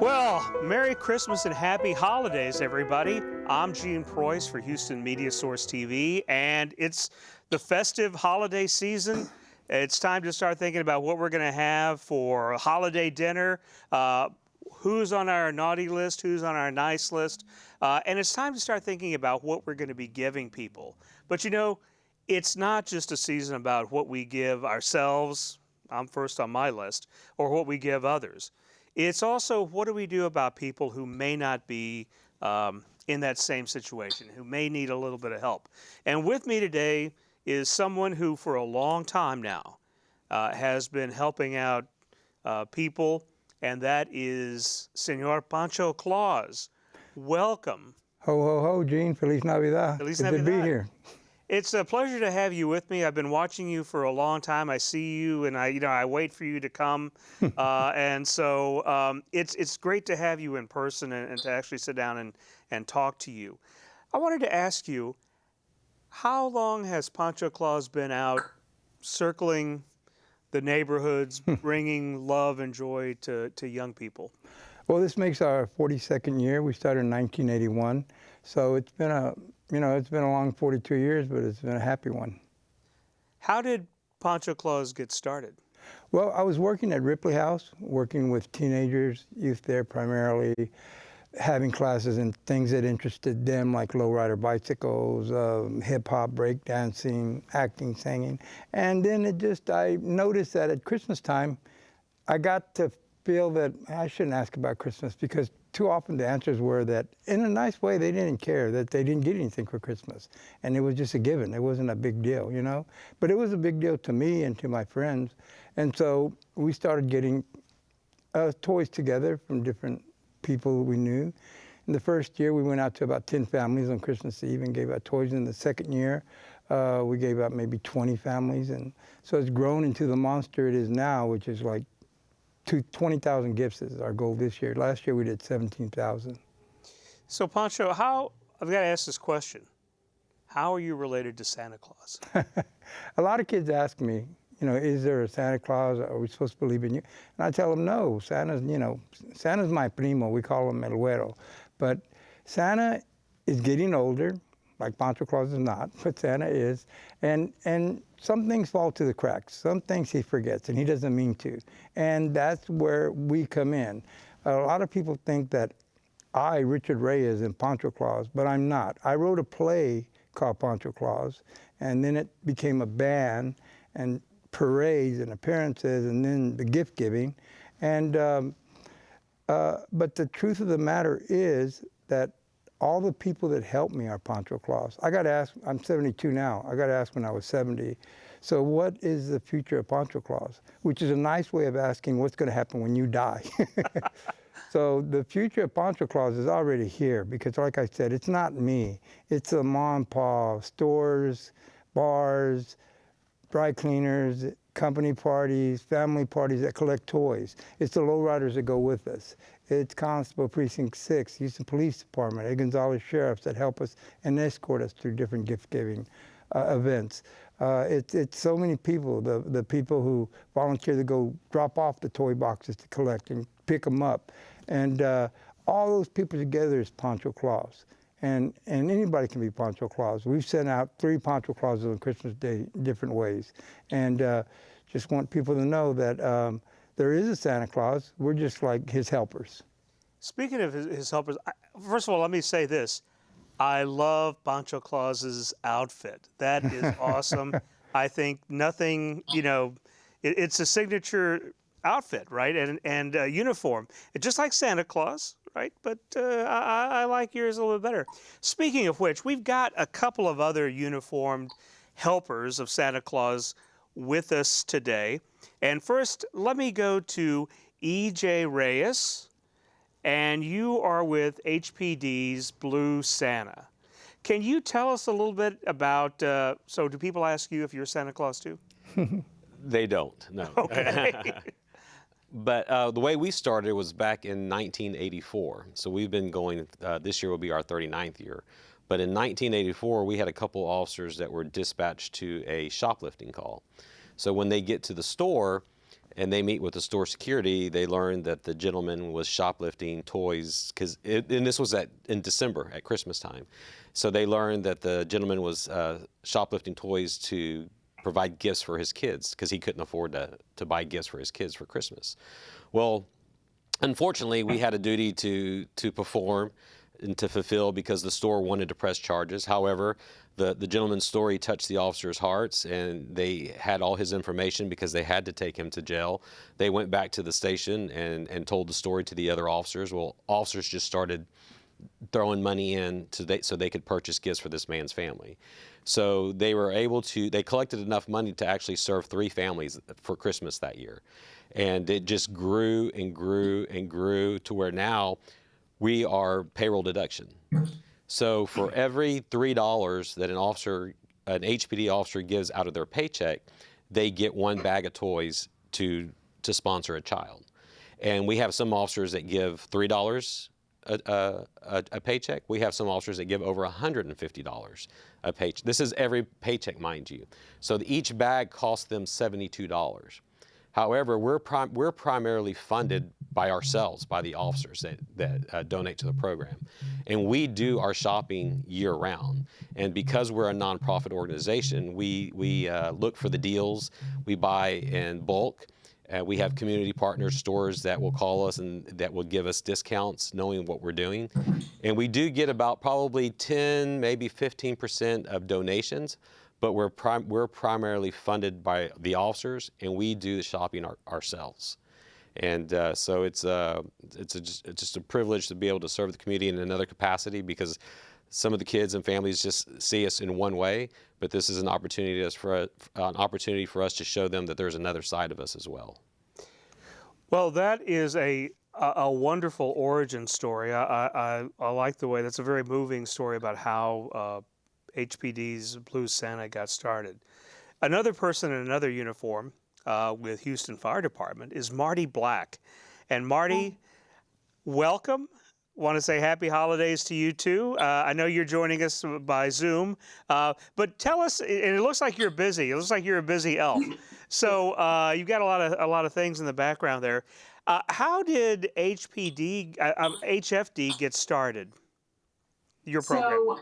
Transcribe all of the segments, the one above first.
Well, Merry Christmas and Happy Holidays, everybody. I'm Gene Preuss for Houston Media Source TV, and it's the festive holiday season. It's time to start thinking about what we're going to have for holiday dinner, who's on our naughty list, who's on our nice list, and it's time to start thinking about what we're going to be giving people. But you know, it's not just a season about what we give ourselves, I'm first on my list, or what we give others. It's also, what do we do about people who may not be in that same situation, who may need a little bit of help? And with me today is someone who, for a long time now, has been helping out people, and that is Senor Pancho Claus. Welcome. Ho, ho, ho, Gene. Feliz Navidad. Feliz Good Navidad. to be here. It's a pleasure to have you with me. I've been watching you for a long time. I see you, and I wait for you to come, and so it's great to have you in person and to actually sit down and talk to you. I wanted to ask you, how long has Pancho Claus been out circling the neighborhoods, bringing love and joy to young people? Well, this makes our 42nd year. We started in 1981, so it's been a long 42 years, but it's been a happy one. How did Pancho Claus get started? Well, I was working at Ripley House, working with teenagers, youth there primarily, having classes in things that interested them, like lowrider bicycles, hip-hop, breakdancing, acting, singing. And then I noticed that at Christmas time, I got to feel that I shouldn't ask about Christmas, because too often the answers were that, in a nice way, they didn't care, that they didn't get anything for Christmas. And it was just a given. It wasn't a big deal, you know? But it was a big deal to me and to my friends. And so we started getting toys together from different people we knew. In the first year, we went out to about 10 families on Christmas Eve and gave out toys. In the second year, we gave out maybe 20 families. And so it's grown into the monster it is now, which is like 20,000 gifts is our goal this year. Last year we did 17,000. So Pancho, I've got to ask this question. How are you related to Santa Claus? A lot of kids ask me, is there a Santa Claus? Are we supposed to believe in you? And I tell them, no, Santa's my primo. We call him el güero. But Santa is getting older, like Pancho Claus is not, but Santa is. And some things fall to the cracks. Some things he forgets, and he doesn't mean to. And that's where we come in. A lot of people think that I, Richard Reyes, am Pancho Claus, but I'm not. I wrote a play called Pancho Claus, and then it became a band, and parades and appearances, and then the gift giving. And but the truth of the matter is that all the people that helped me are Pancho Claus. I got to ask, I'm 72 now. I got to ask when I was 70. So what is the future of Pancho Claus? Which is a nice way of asking what's going to happen when you die. So the future of Pancho Claus is already here, because like I said, it's not me. It's the mom and pop stores, bars, dry cleaners, company parties, family parties that collect toys. It's the lowriders that go with us. It's Constable Precinct 6, Houston Police Department, Ed Gonzalez Sheriffs that help us and escort us through different gift-giving events. It's so many people, the people who volunteer to go drop off the toy boxes to collect and pick them up. And all those people together is Pancho Claus. And anybody can be Pancho Claus. We've sent out 3 Pancho Clauses on Christmas Day in different ways. And just want people to know that there is a Santa Claus. We're just like his helpers. Speaking of his helpers, first of all, let me say this. I love Pancho Claus's outfit. That is awesome. I think nothing, it's a signature outfit, right? And uniform. It's just like Santa Claus, right? But I like yours a little bit better. Speaking of which, we've got a couple of other uniformed helpers of Santa Claus with us today. And first, let me go to E.J. Reyes, and you are with HPD's Blue Santa. Can you tell us a little bit about, so do people ask you if you're Santa Claus too? They don't, no. Okay. But the way we started was back in 1984. So we've been going, this year will be our 39th year. But in 1984, we had a couple officers that were dispatched to a shoplifting call. So when they get to the store, and they meet with the store security, they learn that the gentleman was shoplifting toys, and this was in December at Christmas time. So they learned that the gentleman was shoplifting toys to provide gifts for his kids because he couldn't afford to buy gifts for his kids for Christmas. Well, unfortunately, we had a duty to perform and to fulfill because the store wanted to press charges. However, the gentleman's story touched the officers' hearts, and they had all his information because they had to take him to jail. They went back to the station and told the story to the other officers. Well, officers just started throwing money in so they could purchase gifts for this man's family. So they collected enough money to actually serve 3 families for Christmas that year. And it just grew and grew and grew to where now we are payroll deduction. So for every $3 that an HPD officer gives out of their paycheck, they get 1 bag of toys to sponsor a child. And we have some officers that give $3 a paycheck. We have some officers that give over $150 a paycheck. This is every paycheck, mind you. So each bag costs them $72. However, we're primarily funded by ourselves, by the officers that donate to the program. And we do our shopping year-round. And because we're a nonprofit organization, we look for the deals. We buy in bulk. We have community partner stores that will call us and that will give us discounts knowing what we're doing. And we do get about probably 10, maybe 15% of donations, but we're primarily funded by the officers, and we do the shopping ourselves. And so it's just a privilege to be able to serve the community in another capacity, because some of the kids and families just see us in one way, but this is an opportunity for us to show them that there's another side of us as well. Well, that is a wonderful origin story. I like the way, that's a very moving story about how HPD's Blue Santa got started. Another person in another uniform with Houston Fire Department is Marty Black. And Marty, welcome. Want to say happy holidays to you too. I know you're joining us by Zoom, but tell us, and it looks like you're busy. It looks like you're a busy elf. So you've got a lot of things in the background there. How did HFD get started? Your program. So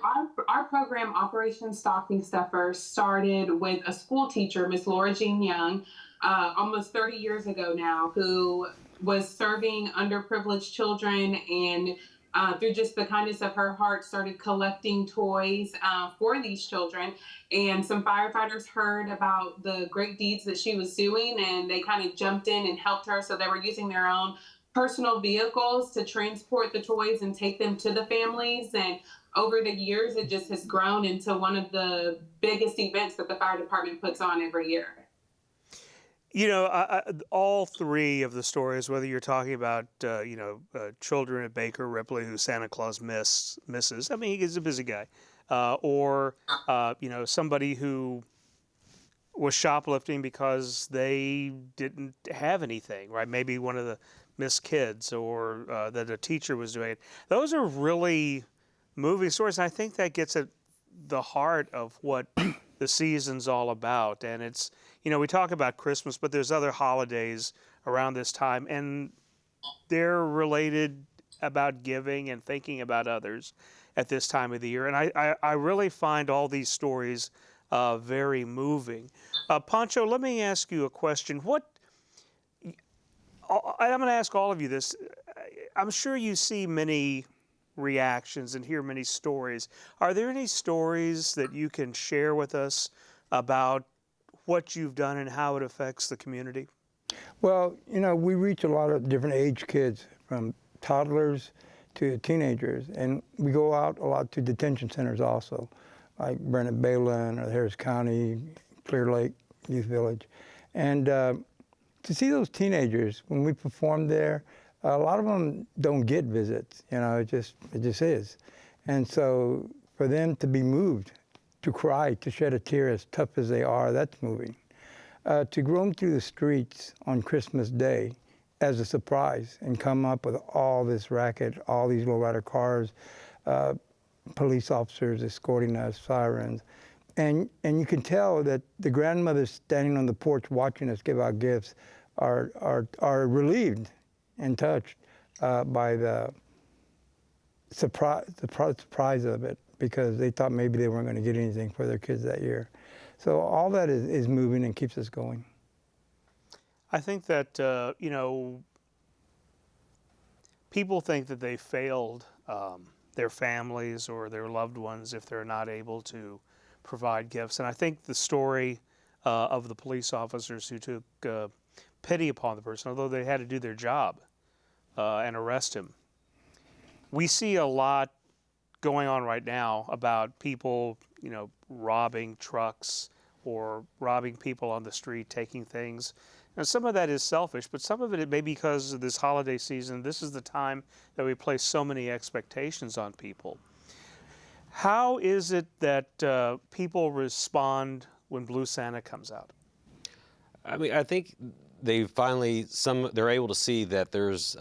our program, Operation Stocking Stuffer, started with a school teacher, Miss Laura Jean Young, almost 30 years ago now, who was serving underprivileged children, and through just the kindness of her heart started collecting toys for these children. And some firefighters heard about the great deeds that she was doing, and they kind of jumped in and helped her. So they were using their own personal vehicles to transport the toys and take them to the families. And over the years, it just has grown into one of the biggest events that the fire department puts on every year. You know, all 3 of the stories, whether you're talking about, children at Baker Ripley who Santa Claus misses, I mean, he's a busy guy, or, somebody who was shoplifting because they didn't have anything, right? Maybe one of the missed kids, or that a teacher was doing it. Those are really moving stories, and I think that gets at the heart of what the season's all about. And it's, we talk about Christmas, but there's other holidays around this time, and they're related about giving and thinking about others at this time of the year. And I really find all these stories very moving. Pancho, let me ask you a question. I'm going to ask all of you this. I'm sure you see many reactions and hear many stories. Are there any stories that you can share with us about what you've done and how it affects the community? Well, we reach a lot of different age kids, from toddlers to teenagers, and we go out a lot to detention centers also, like Burnett Baylen or Harris County, Clear Lake Youth Village. And to see those teenagers, when we perform there, a lot of them don't get visits, it just is. And so for them to be moved, to cry, to shed a tear, as tough as they are, that's moving. To roam through the streets on Christmas Day as a surprise and come up with all this racket, all these lowrider cars, police officers escorting us, sirens. And you can tell that the grandmother's standing on the porch watching us give out gifts are relieved and touched by the surprise of it, because they thought maybe they weren't going to get anything for their kids that year. So all that is moving and keeps us going. I think that, people think that they failed their families or their loved ones if they're not able to provide gifts. And I think the story of the police officers who took pity upon the person, although they had to do their job and arrest him. We see a lot going on right now about people, robbing trucks or robbing people on the street, taking things. And some of that is selfish, but some of it may be because of this holiday season. This is the time that we place so many expectations on people. How is it that people respond when Blue Santa comes out? I mean, I think they're able to see that there's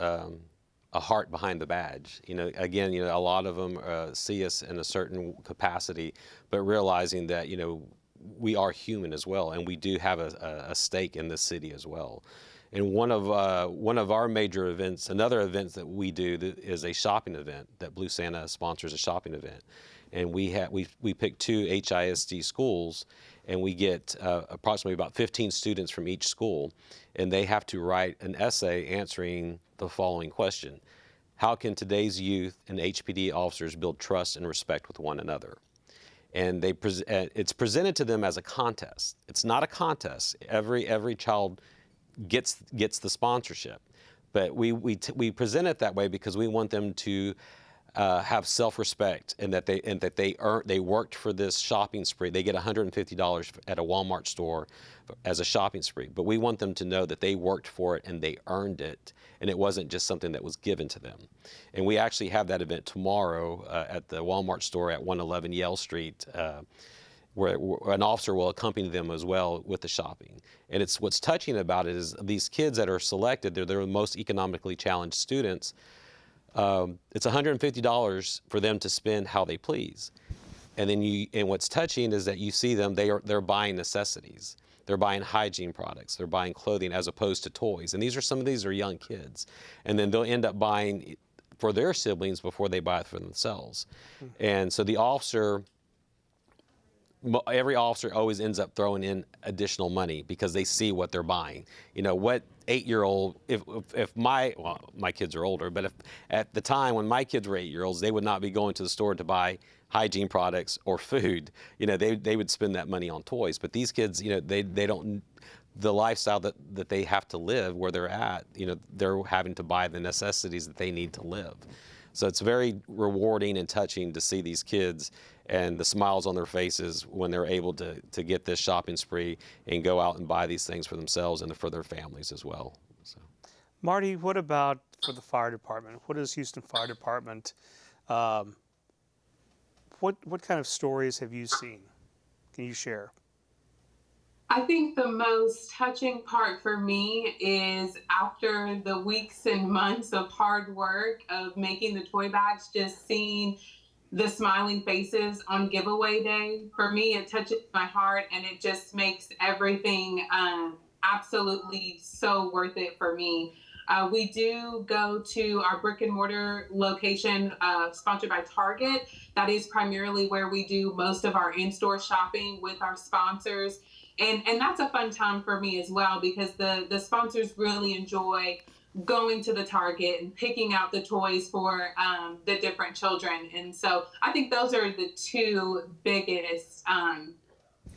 a heart behind the badge. Again, a lot of them see us in a certain capacity, but realizing that, we are human as well, and we do have a stake in this city as well. And one of our major events, another event that we do is a shopping event that Blue Santa sponsors, a shopping event. And we pick 2 HISD schools, and we get approximately about 15 students from each school, and they have to write an essay answering the following question: how can today's youth and HPD officers build trust and respect with one another? And it's presented to them as a contest. It's not a contest. Every child gets the sponsorship, but we present it that way because we want them to have self-respect, and that they worked for this shopping spree. They get $150 at a Walmart store as a shopping spree, but we want them to know that they worked for it and they earned it, and it wasn't just something that was given to them. And we actually have that event tomorrow at the Walmart store at 111 Yale Street, where an officer will accompany them as well with the shopping. And what's touching about it is these kids that are selected, they're the most economically challenged students. It's $150 for them to spend how they please. And what's touching is that you see them, they're buying necessities. They're buying hygiene products. They're buying clothing as opposed to toys. And some of these are young kids. And then they'll end up buying for their siblings before they buy it for themselves. And so every officer always ends up throwing in additional money because they see what they're buying. What 8-year-old, if my kids are older, but if at the time when my kids were 8-year-olds, they would not be going to the store to buy hygiene products or food. They would spend that money on toys. But these kids, they don't, the lifestyle that they have to live where they're at, they're having to buy the necessities that they need to live. So it's very rewarding and touching to see these kids and the smiles on their faces when they're able to get this shopping spree and go out and buy these things for themselves and for their families as well. So. Marty, what about for the fire department? What is Houston Fire Department? What kind of stories have you seen? Can you share? I think the most touching part for me is after the weeks and months of hard work of making the toy bags, just seeing the smiling faces on giveaway day. For me, it touches my heart, and it just makes everything absolutely so worth it for me. We do go to our brick and mortar location sponsored by Target. That is primarily where we do most of our in-store shopping with our sponsors. And that's a fun time for me as well, because the sponsors really enjoy going to the Target and picking out the toys for the different children. And so I think those are the 2 biggest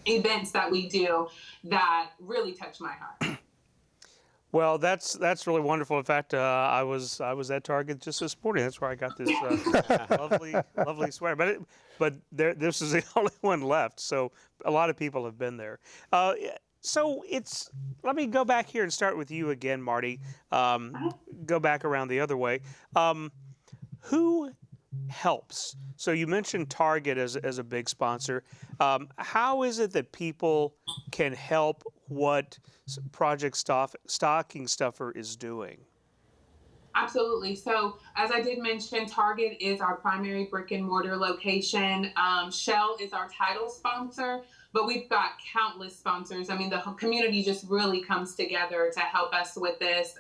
events that we do that really touch my heart. Well, that's really wonderful. In fact, I was at Target just this morning. That's where I got this lovely sweater. But this is the only one left. So a lot of people have been there. So let me go back here and start with you again, Marty. Go back around the other way. Who helps? So you mentioned Target as a big sponsor. How is it that people can help what Project Stocking Stuffer is doing? Absolutely. So as I did mention, Target is our primary brick and mortar location. Shell is our title sponsor. but we've got countless sponsors. I mean, the community just really comes together to help us with this.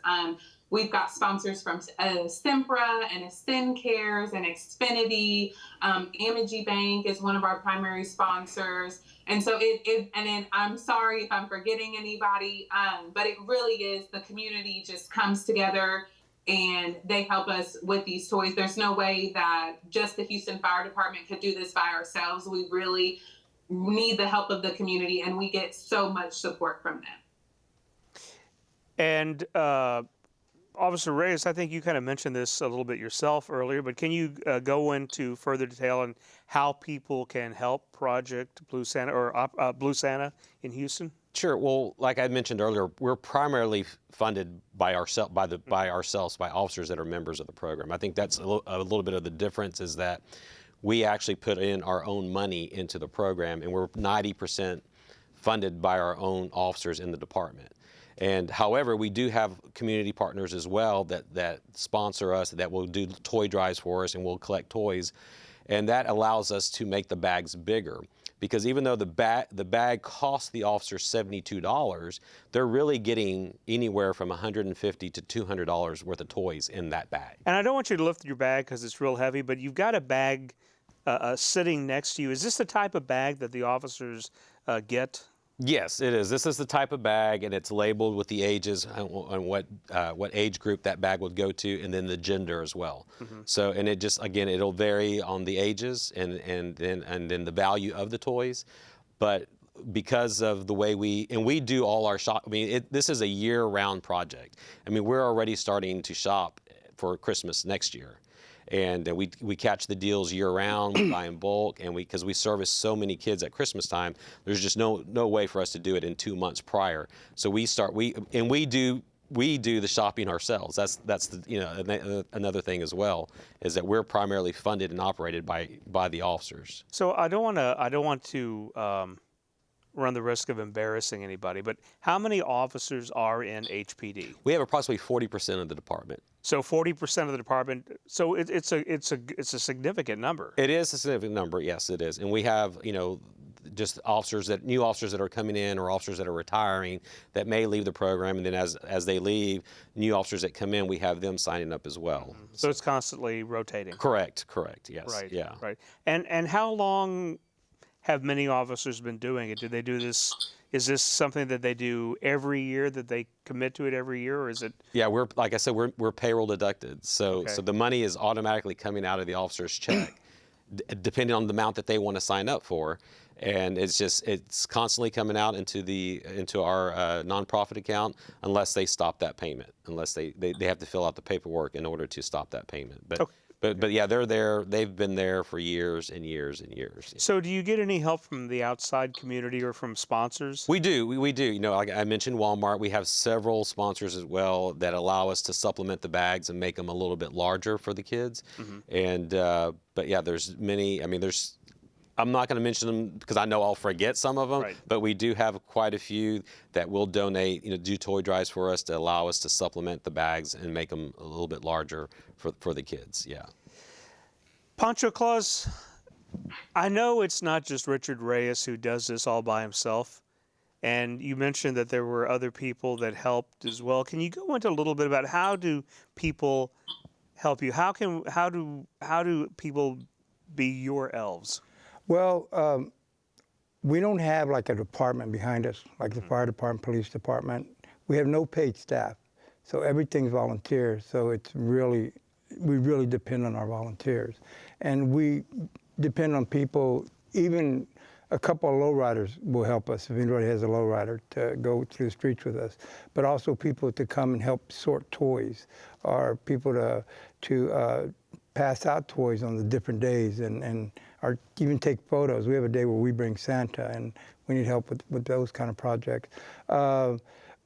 We've got sponsors from Sempra and Ascend Cares and Xfinity. Amity Bank is one of our primary sponsors. And so and then I'm sorry if I'm forgetting anybody, but it really is the community just comes together and they help us with these toys. There's no way that just the Houston Fire Department could do this by ourselves. We really need the help of the community, and we get so much support from them. And Officer Reyes, I think you kind of mentioned this a little bit yourself earlier, but can you go into further detail on how people can help Project Blue Santa or Blue Santa in Houston? Sure. Well, like I mentioned earlier, we're primarily funded by ourselves, by officers that are members of the program. I think that's a little bit of the difference is that we actually put in our own money into the program, and we're 90% funded by our own officers in the department. And however, we do have community partners as well that sponsor us, that will do toy drives for us and will collect toys. And that allows us to make the bags bigger. Because even though the bag costs the officer $72, they're really getting anywhere from $150 to $200 worth of toys in that bag. And I don't want you to lift your bag because it's real heavy, but you've got a bag sitting next to you. Is this the type of bag that the officers get? Yes, it is. This is the type of bag, and it's labeled with the ages and what age group that bag would go to, and then the gender as well. Mm-hmm. So, and it just, again, it'll vary on the ages and then the value of the toys, but because of the way we do all our shop. I mean, this is a year-round project. I mean, we're already starting to shop for Christmas next year. And we catch the deals year-round, we buy in bulk, and because we service so many kids at Christmas time, there's just no way for us to do it in 2 months prior. So we do the shopping ourselves. That's the another thing as well, is that we're primarily funded and operated by the officers. So I don't want to run the risk of embarrassing anybody, but how many officers are in HPD? We have approximately 40% of the department. So 40% of the department. So it's a significant number. It is a significant number. Yes, it is. And we have just new officers that are coming in, or officers that are retiring that may leave the program, and then as they leave, new officers that come in, we have them signing up as well. Mm-hmm. So it's constantly rotating. Correct. Yes. Right. Yeah. Right. And how long have many officers been doing it? Do they do this? Is this something that they do every year, that they commit to it every year, or is it? Yeah, like I said, we're payroll deducted. So the money is automatically coming out of the officer's check, depending on the amount that they want to sign up for. And it's constantly coming out into our nonprofit account unless they stop that payment, unless they have to fill out the paperwork in order to stop that payment. But okay. But yeah, they're there. They've been there for years and years and years. So do you get any help from the outside community or from sponsors? We do. We do. Like I mentioned Walmart, we have several sponsors as well that allow us to supplement the bags and make them a little bit larger for the kids. Mm-hmm. And but yeah, there's many. I mean, I'm not going to mention them because I know I'll forget some of them, right. But we do have quite a few that will donate, do toy drives for us to allow us to supplement the bags and make them a little bit larger for the kids. Yeah. Pancho, Claus, I know it's not just Richard Reyes who does this all by himself, and you mentioned that there were other people that helped as well. Can you go into a little bit about how do people help you? How do people be your elves? Well, we don't have like a department behind us, like the fire department, police department. We have no paid staff, so everything's volunteer. So we really depend on our volunteers. And we depend on people, even a couple of lowriders will help us if anybody has a lowrider to go through the streets with us, but also people to come and help sort toys, or people to pass out toys on the different days or even take photos. We have a day where we bring Santa, and we need help with those kind of projects.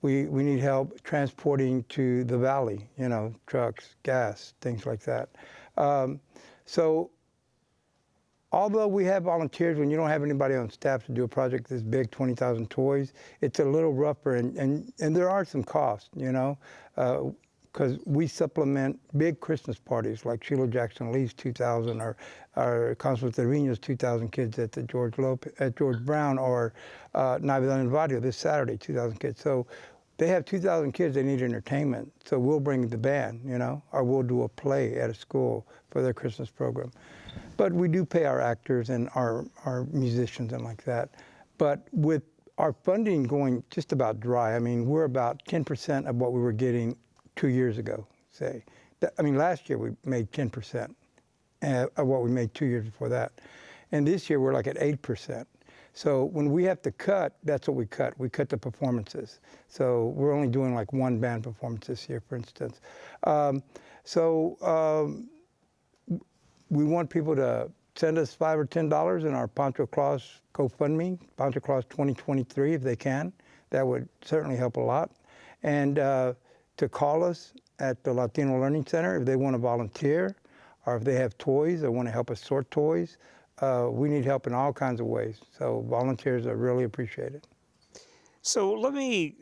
We need help transporting to the valley, trucks, gas, things like that. So although we have volunteers, when you don't have anybody on staff to do a project this big, 20,000 toys, it's a little rougher, and there are some costs, because we supplement big Christmas parties like Sheila Jackson Lee's 2,000 or Consul Trevino's 2,000 kids at the George Brown, or Navidad en Barrio this Saturday, 2,000 kids. So they have 2,000 kids, they need entertainment. So we'll bring the band, you know, or we'll do a play at a school for their Christmas program. But we do pay our actors and our musicians and like that. But with our funding going just about dry, I mean, we're about 10% of what we were getting 2 years ago, say. I mean, last year we made 10% of what we made 2 years before that. And this year we're like at 8%. So when we have to cut, that's what we cut. We cut the performances. So we're only doing like one band performance this year, for instance. We want people to send us $5 or $10 in our Pancho Claus GoFundMe, Pancho Claus 2023, if they can. That would certainly help a lot. And to call us at the Latino Learning Center if they want to volunteer, or if they have toys or want to help us sort toys. We need help in all kinds of ways. So volunteers are really appreciated. So let me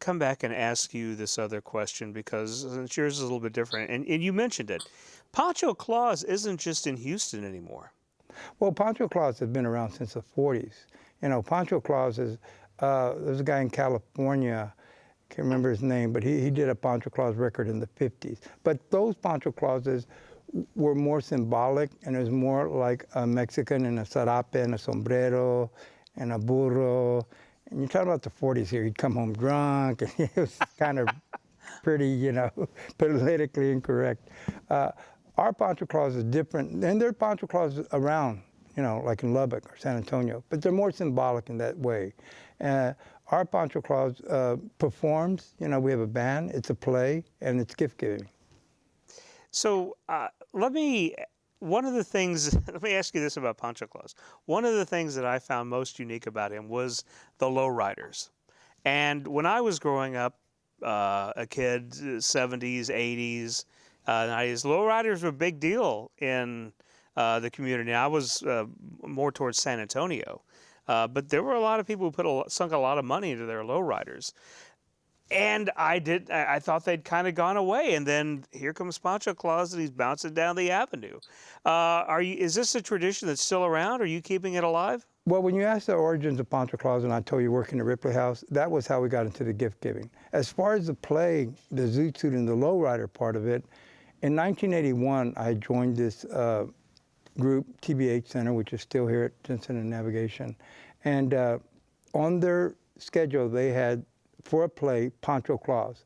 come back and ask you this other question, because yours is a little bit different. And you mentioned it. Pancho Claus isn't just in Houston anymore. Well, Pancho Claus has been around since the 40s. You know, Pancho Claus is, there's a guy in California, can't remember his name, but he did a Pancho Claus record in the 50s. But those Pancho Clauses were more symbolic, and it was more like a Mexican in a sarape and a sombrero and a burro. And you're talking about the 40s here. He'd come home drunk, and it was kind of pretty, you know, politically incorrect. Our Pancho Claus is different, and there are Pancho Clauses around, you know, like in Lubbock or San Antonio, but they're more symbolic in that way. Our Pancho Claus performs, you know, we have a band, it's a play, and it's gift giving. So one of the things, let me ask you this about Pancho Claus. One of the things that I found most unique about him was the lowriders. And when I was growing up, a kid, 70s, 80s, 90s, lowriders were a big deal in the community. I was more towards San Antonio. But there were a lot of people who sunk a lot of money into their lowriders. And I thought they'd kind of gone away, and then here comes Pancho Claus, and he's bouncing down the avenue. Is this a tradition that's still around? Are you keeping it alive? Well, when you asked the origins of Pancho Claus, and I told you working at Ripley House, that was how we got into the gift giving. As far as the play, the zoot suit and the lowrider part of it, in 1981, I joined this group, TBH Center, which is still here at Jensen and Navigation. And on their schedule, they had, for a play, Pancho Claus.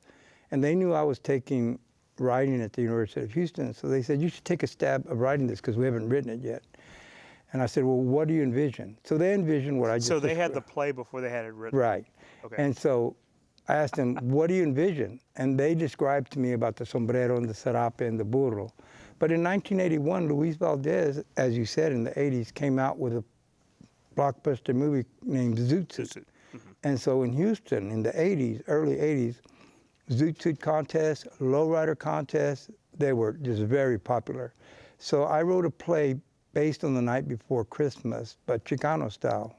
And they knew I was taking writing at the University of Houston, so they said, you should take a stab of writing this, because we haven't written it yet. And I said, well, what do you envision? So they envisioned what I just So they had the play before they had it written? Right. Okay. And so I asked them, what do you envision? And they described to me about the sombrero and the sarape and the burro. But in 1981, Luis Valdez, as you said, in the 80s, came out with a blockbuster movie named Zoot Suit. Mm-hmm. And so in Houston, in the 80s, early 80s, Zoot Suit contests, lowrider contests, they were just very popular. So I wrote a play based on the night before Christmas, but Chicano style.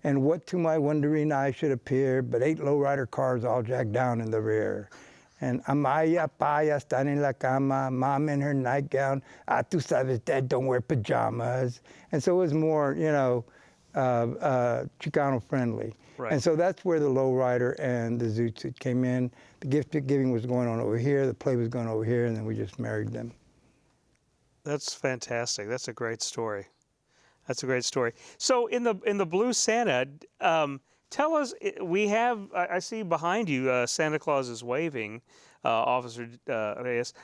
And what to my wondering eye should appear, but 8 lowrider cars all jacked down in the rear. And Amaya, Paya, están en la cama, Mom in her nightgown, tú sabes, Dad don't wear pajamas. And so it was more, you know, Chicano friendly. Right. And so that's where the lowrider and the zoot suit came in. The gift giving was going on over here, the play was going over here, and then we just married them. That's fantastic. That's a great story. That's a great story. So in the Blue Santa, tell us, I see behind you, Santa Claus is waving, Officer Reyes.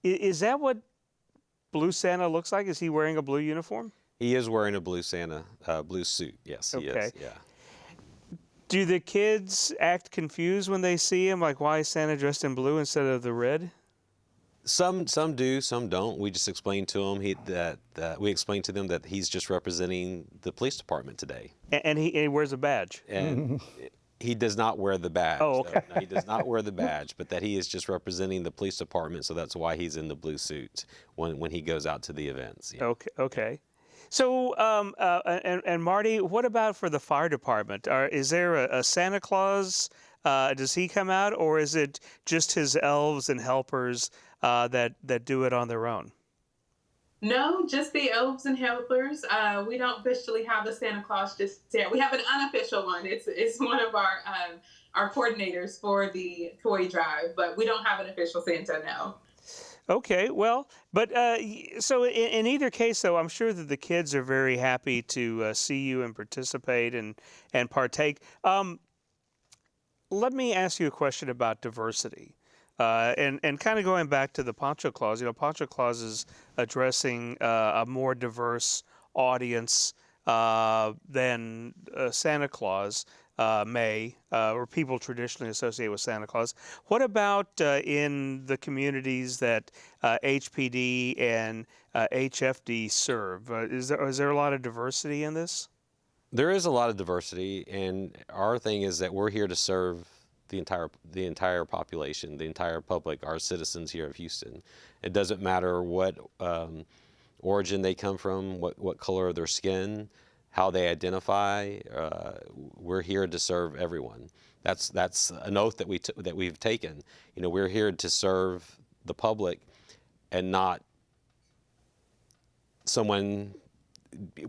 Is that what Blue Santa looks like? Is he wearing a blue uniform? He is wearing a blue Santa, blue suit. Yes, he is. Yeah. Do the kids act confused when they see him? Like, why is Santa dressed in blue instead of the red? Some do, some don't. We just explained to them we explained to them that he's just representing the police department today. And he wears a badge. And he does not wear the badge. Oh, okay. No, he does not wear the badge, but that he is just representing the police department. So that's why he's in the blue suit when he goes out to the events. Yeah. Okay. So, and Marty, what about for the fire department? Is there a Santa Claus Does he come out, or is it just his elves and helpers that do it on their own? No, just the elves and helpers. We don't officially have a Santa Claus just yet. We have an unofficial one. It's one of our coordinators for the toy drive, but we don't have an official Santa now. Okay, well, but so in either case, though, I'm sure that the kids are very happy to see you and participate and partake. Let me ask you a question about diversity. And kind of going back to the Pancho Claus, Pancho Claus is addressing a more diverse audience than Santa Claus may, or people traditionally associate with Santa Claus. What about in the communities that HPD and HFD serve? Is there a lot of diversity in this? There is a lot of diversity, and our thing is that we're here to serve the entire population, the entire public, our citizens here of Houston. It doesn't matter what origin they come from, what color of their skin, how they identify. We're here to serve everyone. That's an oath that we've taken. We're here to serve the public, and not someone.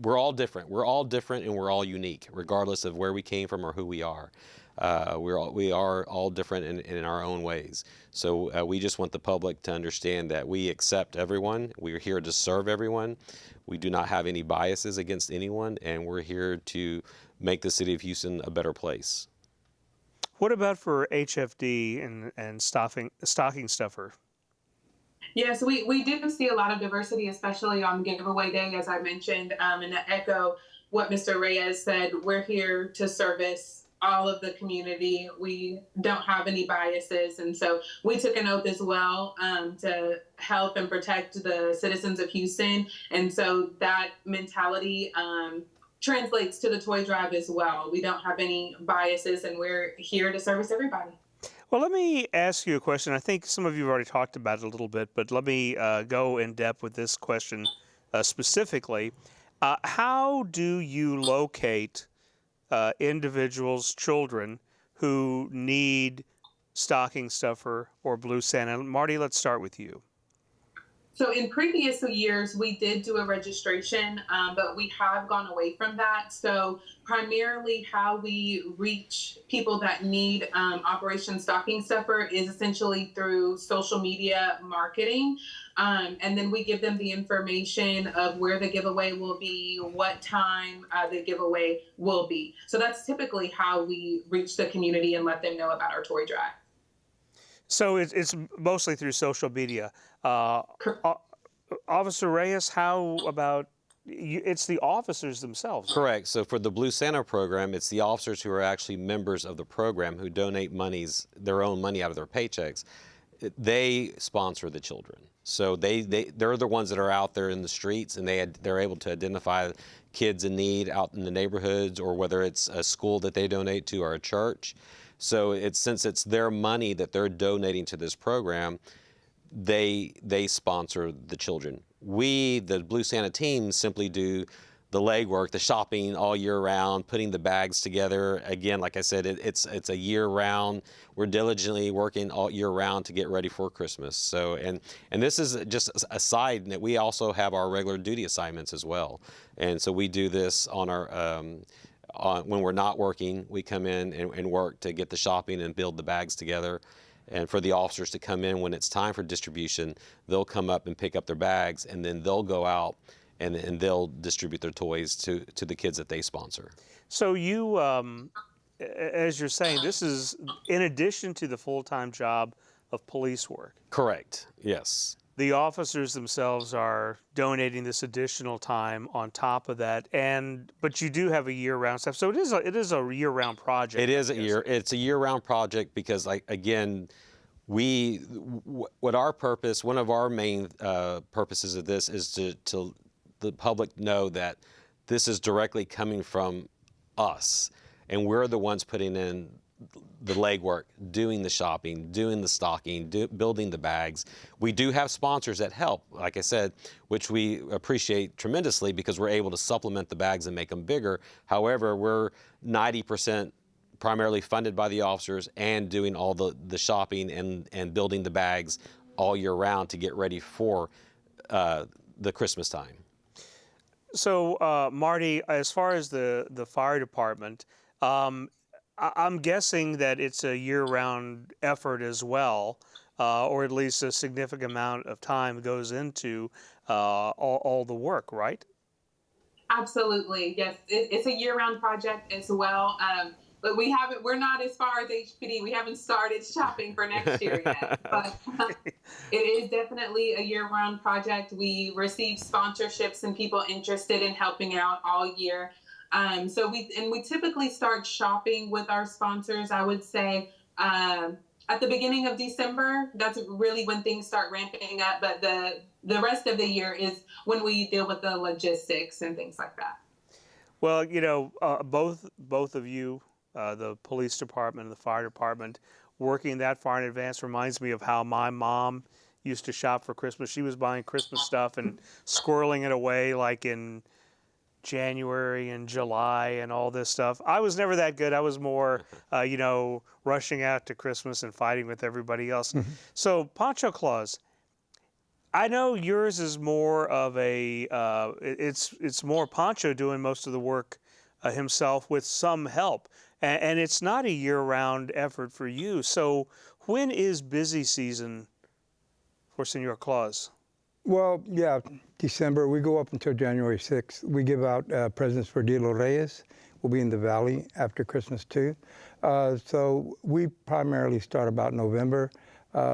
We're all different. We're all different, and we're all unique, regardless of where we came from or who we are. We are all different in our own ways. So we just want the public to understand that we accept everyone. We're here to serve everyone. We do not have any biases against anyone, and we're here to make the city of Houston a better place. What about for HFD and stocking stuffer? Yes, we do see a lot of diversity, especially on giveaway day, as I mentioned, and to echo what Mr. Reyes said. We're here to service all of the community. We don't have any biases, and so we took an oath as well to help and protect the citizens of Houston, and so that mentality translates to the toy drive as well. We don't have any biases, and we're here to service everybody. Well, let me ask you a question. I think some of you have already talked about it a little bit, but let me go in depth with this question specifically. How do you locate individuals, children, who need stocking stuffer or blue Santa? Marty, let's start with you. So in previous years, we did do a registration, but we have gone away from that. So primarily how we reach people that need Operation Stocking Stuffer is essentially through social media marketing. And then we give them the information of where the giveaway will be, what time the giveaway will be. So that's typically how we reach the community and let them know about our toy drive. So it's mostly through social media. Officer Reyes, how about you? It's the officers themselves. Correct. So for the Blue Santa program, it's the officers who are actually members of the program who donate their own money out of their paychecks. They sponsor the children. So they're the ones that are out there in the streets, and they're able to identify kids in need out in the neighborhoods, or whether it's a school that they donate to or a church. So since it's their money that they're donating to this program, they sponsor the children. We, the Blue Santa team, simply do the legwork, the shopping all year round, putting the bags together. Again, like I said, it's a year round. We're diligently working all year round to get ready for Christmas. So, and this is just a side that we also have our regular duty assignments as well. And so we do this on our when we're not working. We come in and work to get the shopping and build the bags together. And for the officers to come in when it's time for distribution, they'll come up and pick up their bags, and then they'll go out and they'll distribute their toys to the kids that they sponsor. So you, as you're saying, this is in addition to the full-time job of police work. Correct. Yes. The officers themselves are donating this additional time on top of that, but you do have a year-round stuff. So it is a year-round project. It's a year-round project because, like, again, one of our main purposes of this is to the public know that this is directly coming from us, and we're the ones putting in the legwork, doing the shopping, doing the stocking, building the bags. We do have sponsors that help, like I said, which we appreciate tremendously because we're able to supplement the bags and make them bigger. However, we're 90% primarily funded by the officers and doing all the shopping and building the bags all year round to get ready for the Christmas time. So, Marty, as far as the fire department, I'm guessing that it's a year-round effort as well, or at least a significant amount of time goes into all the work, right? Absolutely, yes. It's a year-round project as well. But we're not as far as HPD. We haven't started shopping for next year yet. But it is definitely a year-round project. We receive sponsorships and people interested in helping out all year. So we typically start shopping with our sponsors, I would say, at the beginning of December. That's really when things start ramping up. But the rest of the year is when we deal with the logistics and things like that. Well, both of you, the police department and the fire department, working that far in advance reminds me of how my mom used to shop for Christmas. She was buying Christmas stuff and squirreling it away like in January and July and all this stuff. I was never that good. I was more, rushing out to Christmas and fighting with everybody else. So, Pancho Claus, I know yours is more of a, it's more Pancho doing most of the work himself with some help. And it's not a year-round effort for you. So when is busy season for Senor Claus? Well, yeah, December. We go up until January 6th. We give out presents for Dia de los Reyes. We'll be in the valley after Christmas too. So we primarily start about November,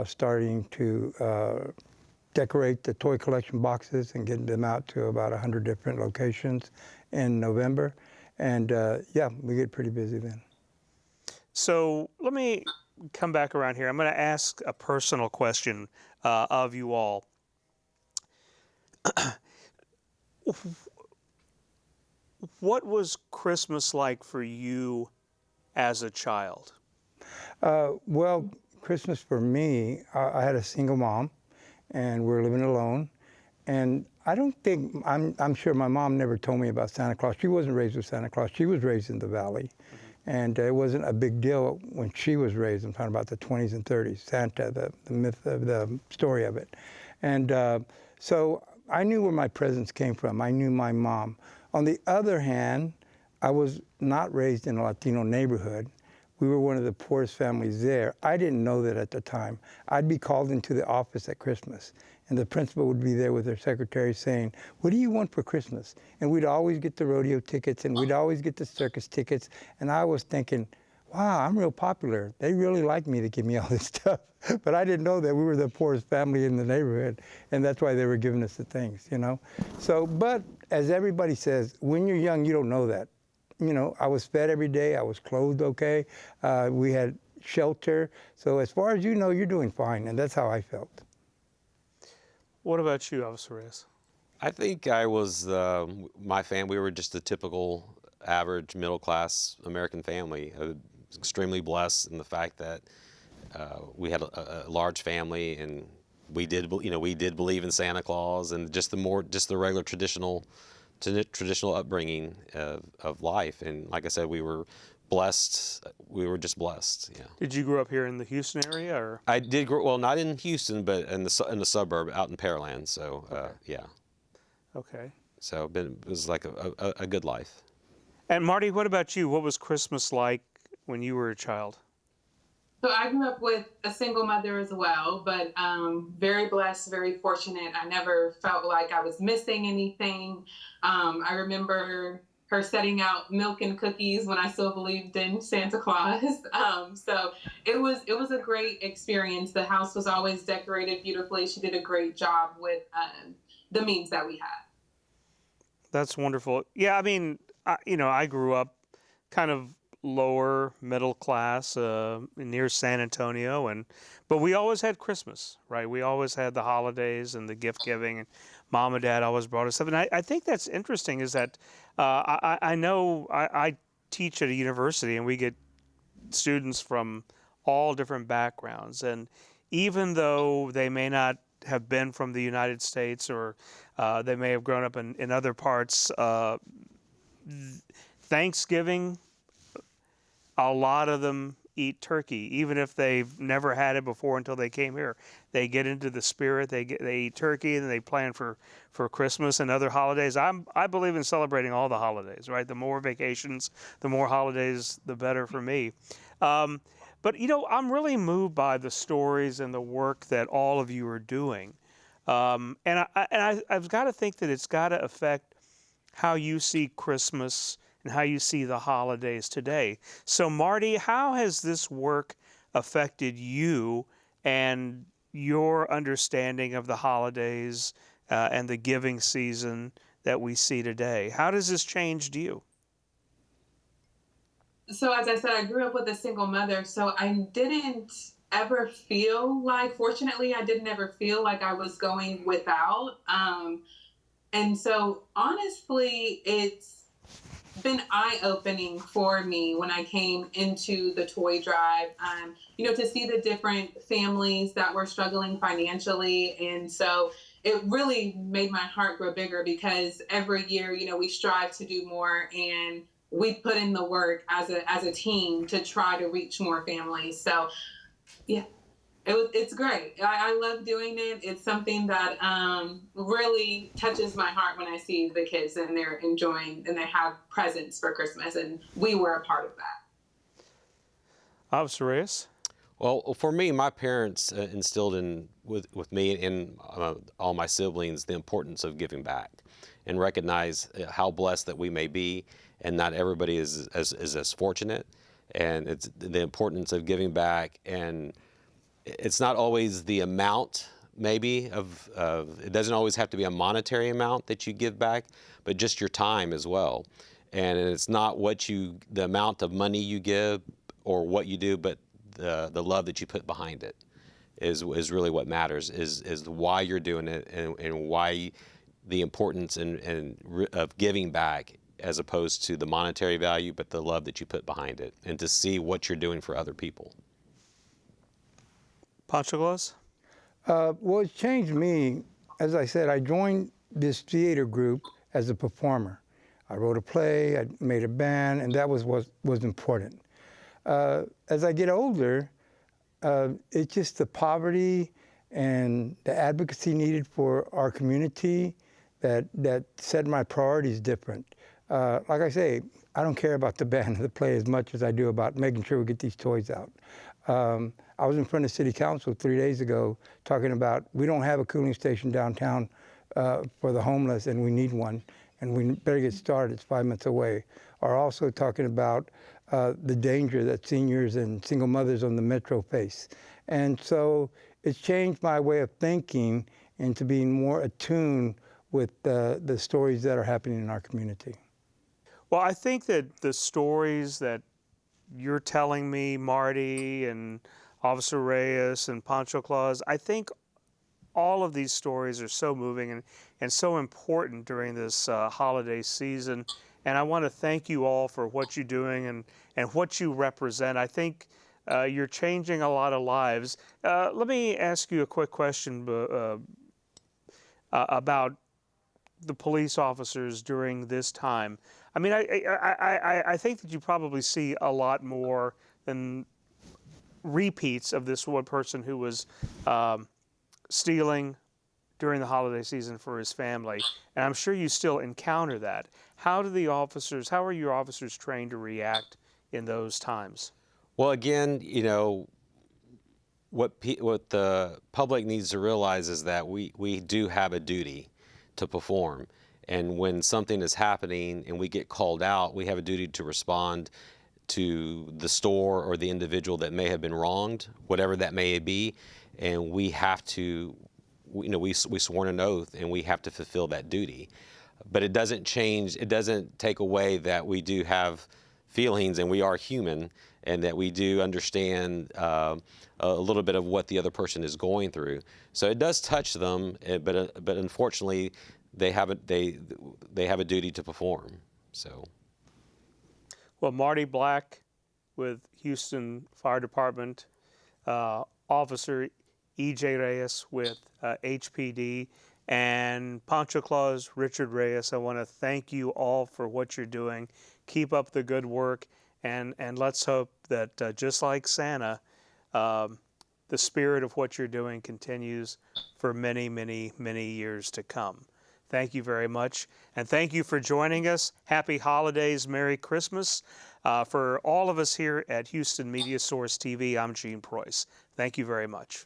starting to decorate the toy collection boxes and getting them out to about 100 different locations in November. And yeah, we get pretty busy then. So let me come back around here. I'm going to ask a personal question of you all. What was Christmas like for you as a child? Well, Christmas for me, I had a single mom, and we're living alone. And I don't think, I'm sure my mom never told me about Santa Claus. She wasn't raised with Santa Claus. She was raised in the valley. And it wasn't a big deal when she was raised. I'm talking about the 20s and 30s, Santa, the myth of the story of it. And so I knew where my presents came from. I knew my mom. On the other hand, I was not raised in a Latino neighborhood. We were one of the poorest families there. I didn't know that at the time. I'd be called into the office at Christmas, and the principal would be there with her secretary saying, "What do you want for Christmas?" And we'd always get the rodeo tickets, and we'd always get the circus tickets. And I was thinking, wow, I'm real popular. They really like me to give me all this stuff. But I didn't know that we were the poorest family in the neighborhood, and that's why they were giving us the things, you know? So, but as everybody says, when you're young, you don't know that. You know, I was fed every day. I was clothed okay. We had shelter. So as far as you know, you're doing fine, and that's how I felt. What about you, Officer Reyes? I think I was, my family, we were just a typical average middle-class American family. I was extremely blessed in the fact that we had a large family, and we did believe in Santa Claus, and just the regular traditional upbringing of life. And like I said, we were blessed. We were just blessed. Yeah. Did you grow up here in the Houston area, or? I did grow, well, not in Houston, but in the suburb out in Pearland. So Okay. yeah. Okay. So it was like a good life. And Marty, what about you? What was Christmas like when you were a child? So I grew up with a single mother as well, but very blessed, very fortunate. I never felt like I was missing anything. I remember her setting out milk and cookies when I still believed in Santa Claus. So it was a great experience. The house was always decorated beautifully. She did a great job with the means that we had. That's wonderful. Yeah, I mean, I grew up kind of lower middle class near San Antonio, but we always had Christmas, right? We always had the holidays and the gift giving, and Mom and Dad always brought us stuff. And I think that's interesting is that I know I teach at a university, and we get students from all different backgrounds, and even though they may not have been from the United States, or they may have grown up in other parts, Thanksgiving a lot of them eat turkey, even if they've never had it before until they came here. They get into the spirit. They eat turkey, and they plan for Christmas and other holidays. I believe in celebrating all the holidays, right? The more vacations, the more holidays, the better for me. But I'm really moved by the stories and the work that all of you are doing, I've got to think that it's got to affect how you see Christmas and how you see the holidays today. So, Marty, how has this work affected you and your understanding of the holidays and the giving season that we see today? How does this change you? So, as I said, I grew up with a single mother, so I didn't ever feel like, fortunately, I didn't ever feel like I was going without. And so, honestly, it's been eye-opening for me when I came into the toy drive, to see the different families that were struggling financially. And so it really made my heart grow bigger because every year, we strive to do more, and we put in the work as a team to try to reach more families. So yeah, it's great. I love doing it. It's something that really touches my heart when I see the kids and they're enjoying and they have presents for Christmas, and we were a part of that. Officer Reyes? Well, for me, my parents instilled with me and all my siblings the importance of giving back, and recognize how blessed that we may be, and not everybody is as fortunate, and it's the importance of giving back. And it's not always the amount, maybe, of it doesn't always have to be a monetary amount that you give back, but just your time as well. And it's not the amount of money you give or what you do, but the love that you put behind it is really what matters, is why you're doing it, and why the importance of giving back, as opposed to the monetary value, but the love that you put behind it, and to see what you're doing for other people. Pancho Claus? Well, it's changed me. As I said, I joined this theater group as a performer. I wrote a play, I made a band, and that was important. As I get older, it's just the poverty and the advocacy needed for our community that set my priorities different. Like I say, I don't care about the band or the play as much as I do about making sure we get these toys out. I was in front of City Council 3 days ago talking about we don't have a cooling station downtown for the homeless, and we need one, and we better get started. It's 5 minutes away. Or also talking about the danger that seniors and single mothers on the metro face. And so it's changed my way of thinking into being more attuned with the stories that are happening in our community. Well, I think that the stories that you're telling me, Marty and Officer Reyes and Pancho Claus, I think all of these stories are so moving and so important during this holiday season. And I want to thank you all for what you're doing and what you represent. I think you're changing a lot of lives. Let me ask you a quick question about the police officers during this time. I mean, I think that you probably see a lot more than repeats of this one person who was stealing during the holiday season for his family, and I'm sure you still encounter that. How are your officers trained to react in those times? Well, again, what the public needs to realize is that we do have a duty to perform. And when something is happening and we get called out, we have a duty to respond to the store or the individual that may have been wronged, whatever that may be. And we have to, we sworn an oath, and we have to fulfill that duty. But it doesn't take away that we do have feelings, and we are human, and that we do understand a little bit of what the other person is going through. So it does touch them, but unfortunately, they have a duty to perform. So. Well, Marty Black with Houston Fire Department, Officer E.J. Reyes with HPD, and Pancho Claus, Richard Reyes, I want to thank you all for what you're doing. Keep up the good work, and let's hope that just like Santa, the spirit of what you're doing continues for many, many, many years to come. Thank you very much. And thank you for joining us. Happy holidays, Merry Christmas. For all of us here at Houston Media Source TV, I'm Gene Preuss. Thank you very much.